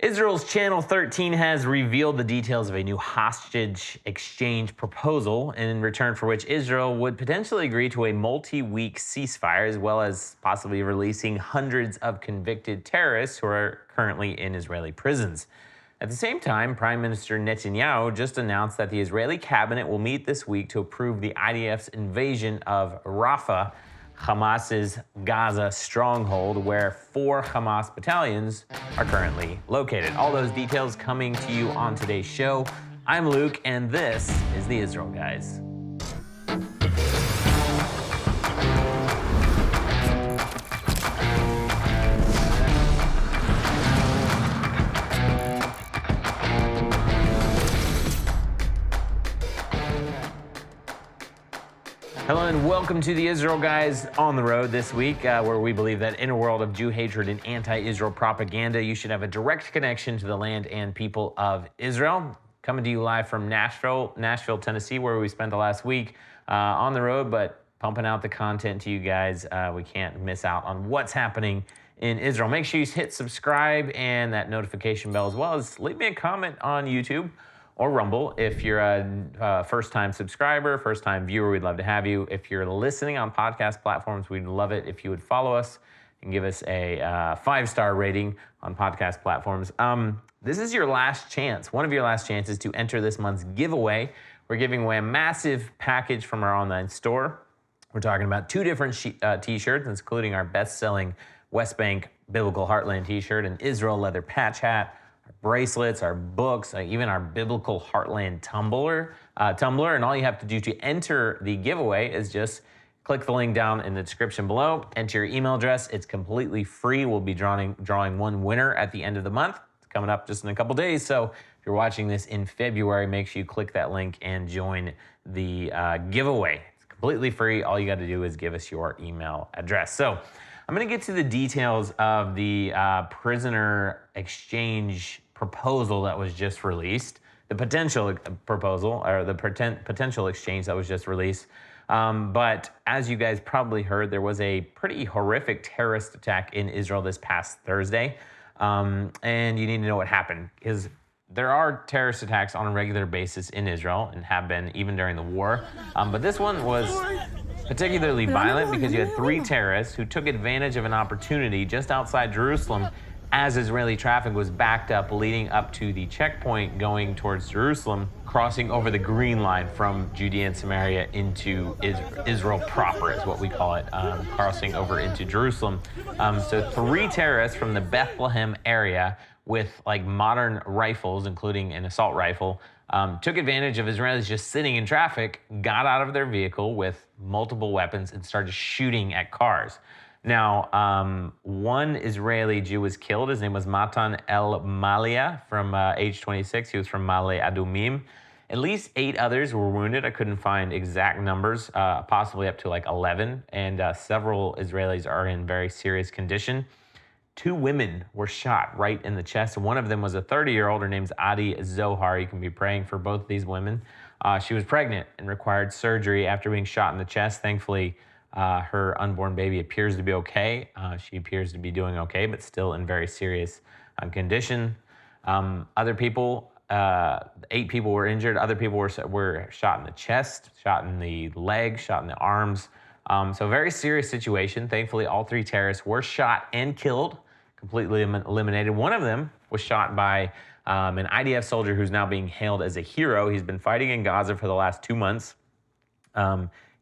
Israel's Channel 13 has revealed the details of a new hostage exchange proposal, in return for which Israel would potentially agree to a multi-week ceasefire, as well as possibly releasing hundreds of convicted terrorists who are currently in Israeli prisons. At the same time, Prime Minister Netanyahu just announced that the Israeli cabinet will meet this week to approve the IDF's invasion of Rafah, Hamas's Gaza stronghold, where 4 Hamas battalions are currently located. All those details coming to you on today's show. I'm Luke, and this is the Israel Guys. Hello and welcome to the Israel Guys on the road this week, where we believe that in a world of Jew hatred and anti-Israel propaganda, you should have a direct connection to the land and people of Israel. Coming to you live from Nashville, Tennessee, where we spent the last week on the road, but pumping out the content to you guys. We can't miss out on what's happening in Israel. Make sure you hit subscribe and that notification bell, as well as leave me a comment on YouTube or Rumble. If you're a first-time subscriber, first-time viewer, we'd love to have you. If you're listening on podcast platforms, we'd love it if you would follow us and give us a 5-star rating on podcast platforms. This is your last chance, one of your last chances to enter this month's giveaway. We're giving away a massive package from our online store. We're talking about 2 different t-shirts, including our best-selling West Bank Biblical Heartland t-shirt, an Israel leather patch hat, our bracelets, our books, even our Biblical Heartland tumbler. And all you have to do to enter the giveaway is just click the link down in the description below, enter your email address. It's completely free. We'll be drawing one winner at the end of the month. It's coming up just in a couple days. So if you're watching this in February, make sure you click that link and join the giveaway. It's completely free. All you got to do is give us your email address. So I'm going to get to the details of the prisoner exchange proposal that was just released, the potential proposal, or the potential exchange that was just released. But as you guys probably heard, there was a pretty horrific terrorist attack in Israel this past Thursday. And you need to know what happened, because there are terrorist attacks on a regular basis in Israel and have been even during the war. But this one was particularly violent because you had 3 terrorists who took advantage of an opportunity just outside Jerusalem as Israeli traffic was backed up leading up to the checkpoint going towards Jerusalem, crossing over the green line from Judea and Samaria into Israel proper is what we call it, crossing over into Jerusalem. So 3 terrorists from the Bethlehem area with like modern rifles, including an assault rifle, took advantage of Israelis just sitting in traffic, got out of their vehicle with multiple weapons and started shooting at cars. Now, one Israeli Jew was killed. His name was Matan El Malia from age 26. He was from Male Adumim. At least 8 others were wounded. I couldn't find exact numbers, possibly up to like 11. And several Israelis are in very serious condition. 2 women were shot right in the chest. One of them was a 30-year-old. Her name's Adi Zohar. You can be praying for both of these women. She was pregnant and required surgery after being shot in the chest. Thankfully, her unborn baby appears to be okay. She appears to be doing okay, but still in very serious condition. Other people, 8 people were injured. Other people were shot in the chest, shot in the leg, shot in the arms. So very serious situation. Thankfully, all 3 terrorists were shot and killed, completely eliminated. One of them was shot by an IDF soldier who's now being hailed as a hero. He's been fighting in Gaza for the last 2 months.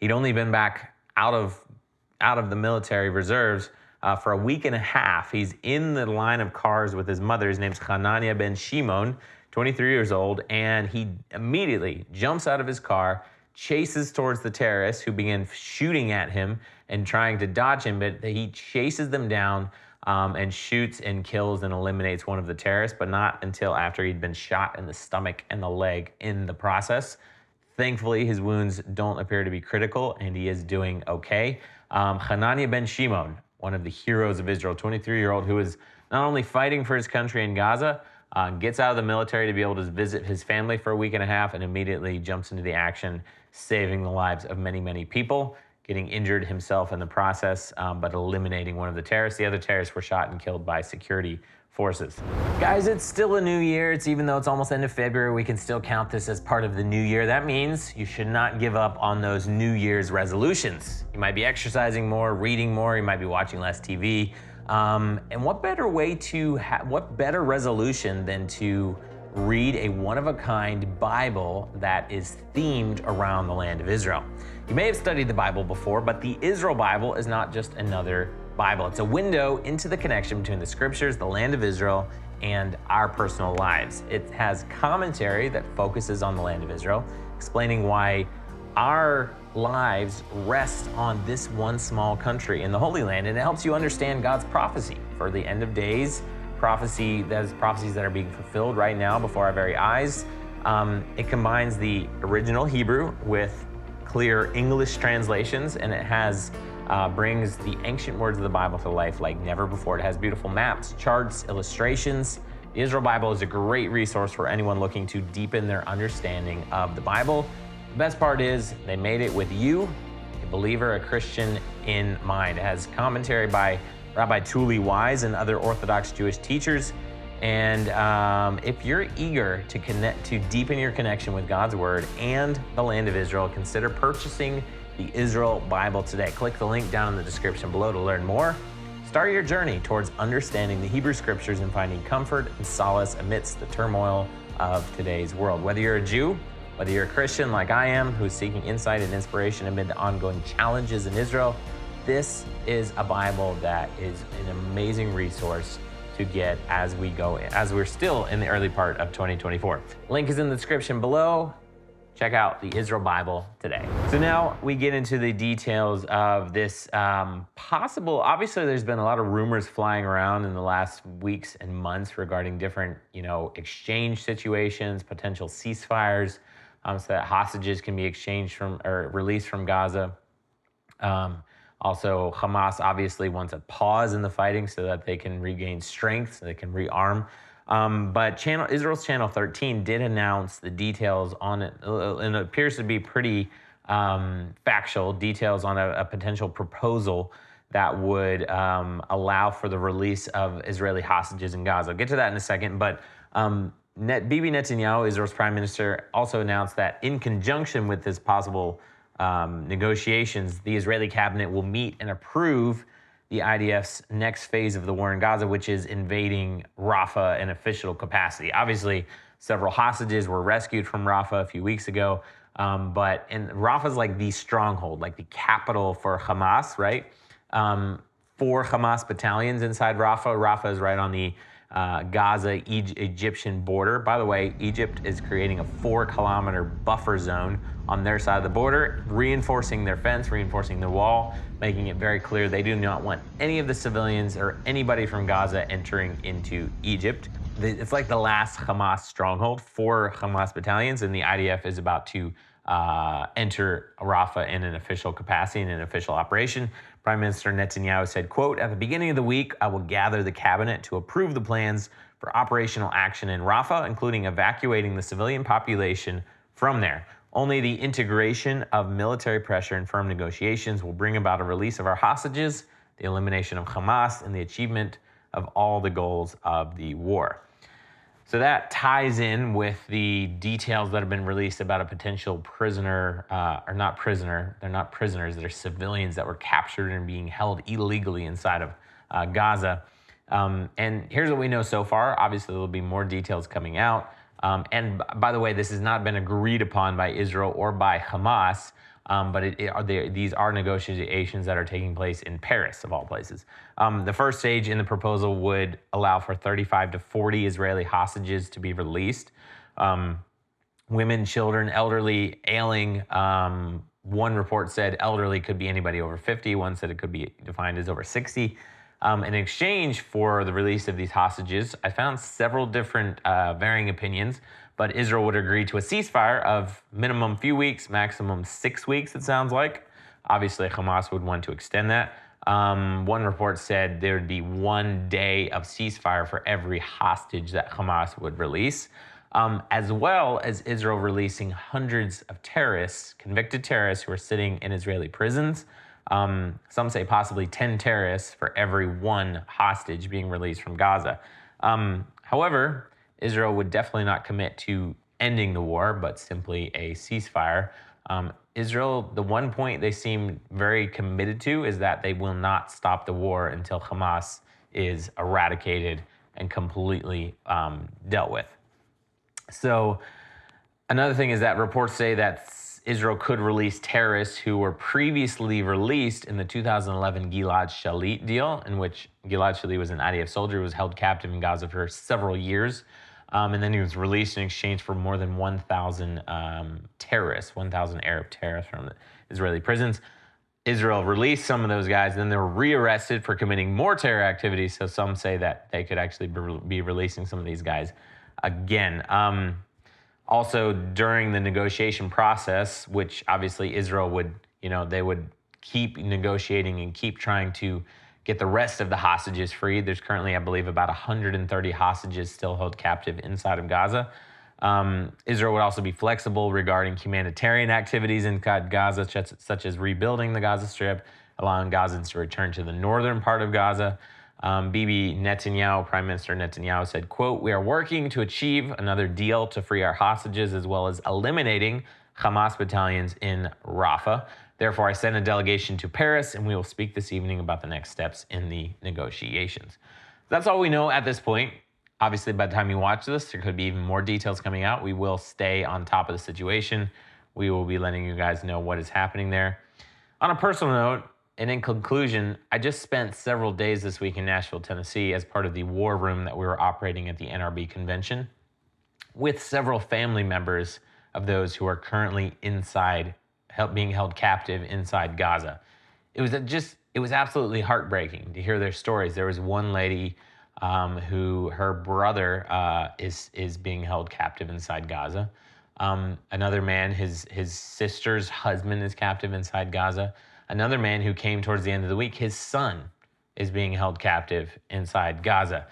He'd only been back out of the military reserves for a week and a half. He's in the line of cars with his mother. His name's Hanania ben Shimon, 23 years old, and he immediately jumps out of his car, chases towards the terrorists who began shooting at him and trying to dodge him, but he chases them down and shoots and kills and eliminates one of the terrorists, but not until after he'd been shot in the stomach and the leg in the process. Thankfully, his wounds don't appear to be critical, and he is doing okay. Hanania ben Shimon, one of the heroes of Israel, 23-year-old, who is not only fighting for his country in Gaza, gets out of the military to be able to visit his family for a week and a half, and immediately jumps into the action, saving the lives of many, many people, getting injured himself in the process, but eliminating one of the terrorists. The other terrorists were shot and killed by security forces. Guys, it's still a new year. Even though it's almost end of February, we can still count this as part of the new year. That means you should not give up on those New Year's resolutions. You might be exercising more, reading more, you might be watching less TV. And what better resolution than to read a one-of-a-kind Bible that is themed around the land of Israel. You may have studied the Bible before, but the Israel Bible is not just another Bible. It's a window into the connection between the scriptures, the land of Israel, and our personal lives. It has commentary that focuses on the land of Israel, explaining why our lives rest on this one small country in the Holy Land, and it helps you understand God's prophecy for the end of days, prophecies that are being fulfilled right now before our very eyes. It combines the original Hebrew with clear English translations, and it brings the ancient words of the Bible to life like never before. It has beautiful maps, charts, illustrations. The Israel Bible is a great resource for anyone looking to deepen their understanding of the Bible. The best part is they made it with you, a believer, a Christian, in mind. It has commentary by Rabbi Tuli Wise and other Orthodox Jewish teachers. And if you're eager to deepen your connection with God's Word and the land of Israel, consider purchasing the Israel Bible today. Click the link down in the description below to learn more. Start your journey towards understanding the Hebrew Scriptures and finding comfort and solace amidst the turmoil of today's world. Whether you're a Jew, whether you're a Christian like I am, who's seeking insight and inspiration amid the ongoing challenges in Israel, this is a Bible that is an amazing resource to get as we're still in the early part of 2024. Link is in the description below. Check out the Israel Bible today. So now we get into the details of this possible, obviously there's been a lot of rumors flying around in the last weeks and months regarding different, exchange situations, potential ceasefires, so that hostages can be exchanged or released from Gaza. Also, Hamas obviously wants a pause in the fighting so that they can regain strength, so they can rearm. But Israel's Channel 13 did announce the details on it, and it appears to be pretty factual details on a potential proposal that would allow for the release of Israeli hostages in Gaza. I'll get to that in a second, but Bibi Netanyahu, Israel's prime minister, also announced that in conjunction with this possible negotiations, the Israeli cabinet will meet and approve the IDF's next phase of the war in Gaza, which is invading Rafah in official capacity. Obviously, several hostages were rescued from Rafah a few weeks ago, but Rafah is like the stronghold, like the capital for Hamas, right? 4 Hamas battalions inside Rafah. Rafah is right on the Gaza-Egyptian border. By the way, Egypt is creating a 4-kilometer buffer zone on their side of the border, reinforcing their fence, reinforcing the wall, making it very clear they do not want any of the civilians or anybody from Gaza entering into Egypt. It's like the last Hamas stronghold, 4 Hamas battalions, and the IDF is about to enter Rafah in an official capacity, in an official operation. Prime Minister Netanyahu said, quote, "At the beginning of the week, I will gather the cabinet to approve the plans for operational action in Rafah, including evacuating the civilian population from there. Only the integration of military pressure and firm negotiations will bring about a release of our hostages, the elimination of Hamas, and the achievement of all the goals of the war." So that ties in with the details that have been released about a potential prisoner, or not prisoner, they're not prisoners, they're civilians that were captured and being held illegally inside of Gaza. And here's what we know so far. Obviously, there'll be more details coming out. And by the way, this has not been agreed upon by Israel or by Hamas, but these are negotiations that are taking place in Paris, of all places. The first stage in the proposal would allow for 35 to 40 Israeli hostages to be released. Women, children, elderly, ailing. One report said elderly could be anybody over 50. One said it could be defined as over 60. In exchange for the release of these hostages, I found several different varying opinions, but Israel would agree to a ceasefire of minimum few weeks, maximum 6 weeks, it sounds like. Obviously, Hamas would want to extend that. One report said there would be 1 day of ceasefire for every hostage that Hamas would release, as well as Israel releasing hundreds of terrorists, convicted terrorists who are sitting in Israeli prisons. Some say possibly 10 terrorists for every 1 hostage being released from Gaza. However, Israel would definitely not commit to ending the war, but simply a ceasefire. Israel, the one point they seem very committed to is that they will not stop the war until Hamas is eradicated and completely dealt with. So another thing is that reports say that Israel could release terrorists who were previously released in the 2011 Gilad Shalit deal, in which Gilad Shalit was an IDF soldier who was held captive in Gaza for several years. And then he was released in exchange for more than 1,000 terrorists, 1,000 Arab terrorists from the Israeli prisons. Israel released some of those guys, then they were rearrested for committing more terror activities. So some say that they could actually be releasing some of these guys again. Also, during the negotiation process, which obviously Israel would, they would keep negotiating and keep trying to get the rest of the hostages freed. There's currently, I believe, about 130 hostages still held captive inside of Gaza. Israel would also be flexible regarding humanitarian activities inside Gaza, such as rebuilding the Gaza Strip, allowing Gazans to return to the northern part of Gaza. Bibi Netanyahu, Prime Minister Netanyahu said, quote, "We are working to achieve another deal to free our hostages as well as eliminating Hamas battalions in Rafah. Therefore, I sent a delegation to Paris and we will speak this evening about the next steps in the negotiations." That's all we know at this point. Obviously, by the time you watch this, there could be even more details coming out. We will stay on top of the situation. We will be letting you guys know what is happening there. On a personal note, and in conclusion, I just spent several days this week in Nashville, Tennessee as part of the war room that we were operating at the NRB convention with several family members of those who are currently inside, being held captive inside Gaza. It was absolutely heartbreaking to hear their stories. There was one lady who her brother is being held captive inside Gaza. Another man, his sister's husband is captive inside Gaza. Another man who came towards the end of the week, his son is being held captive inside Gaza.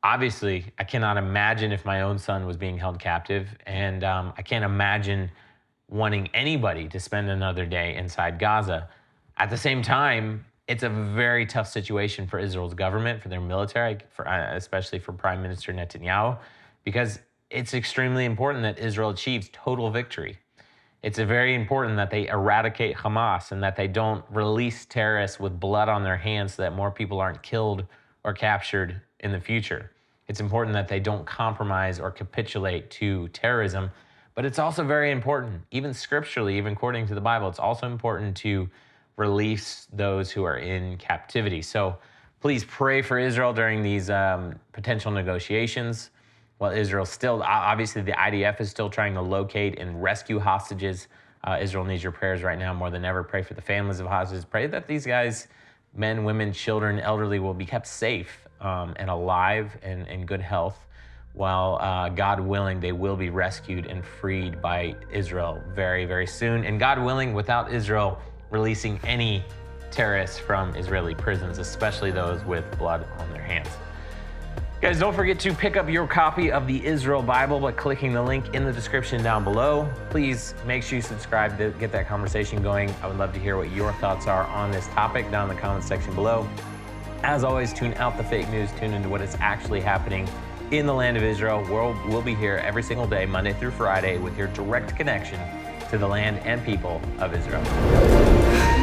Obviously, I cannot imagine if my own son was being held captive, and I can't imagine wanting anybody to spend another day inside Gaza. At the same time, it's a very tough situation for Israel's government, for their military, especially for Prime Minister Netanyahu, because it's extremely important that Israel achieves total victory. It's very important that they eradicate Hamas and that they don't release terrorists with blood on their hands so that more people aren't killed or captured in the future. It's important that they don't compromise or capitulate to terrorism, but it's also very important, even scripturally, even according to the Bible, it's also important to release those who are in captivity. So please pray for Israel during these potential negotiations. While Israel still, obviously the IDF is still trying to locate and rescue hostages. Israel needs your prayers right now more than ever. Pray for the families of hostages. Pray that these guys, men, women, children, elderly, will be kept safe and alive and in good health, while God willing, they will be rescued and freed by Israel very, very soon. And God willing, without Israel releasing any terrorists from Israeli prisons, especially those with blood on their hands. Guys, don't forget to pick up your copy of the Israel Bible by clicking the link in the description down below. Please make sure you subscribe to get that conversation going. I would love to hear what your thoughts are on this topic down in the comments section below. As always, tune out the fake news, tune into what is actually happening in the land of Israel. We'll be here every single day, Monday through Friday, with your direct connection to the land and people of Israel.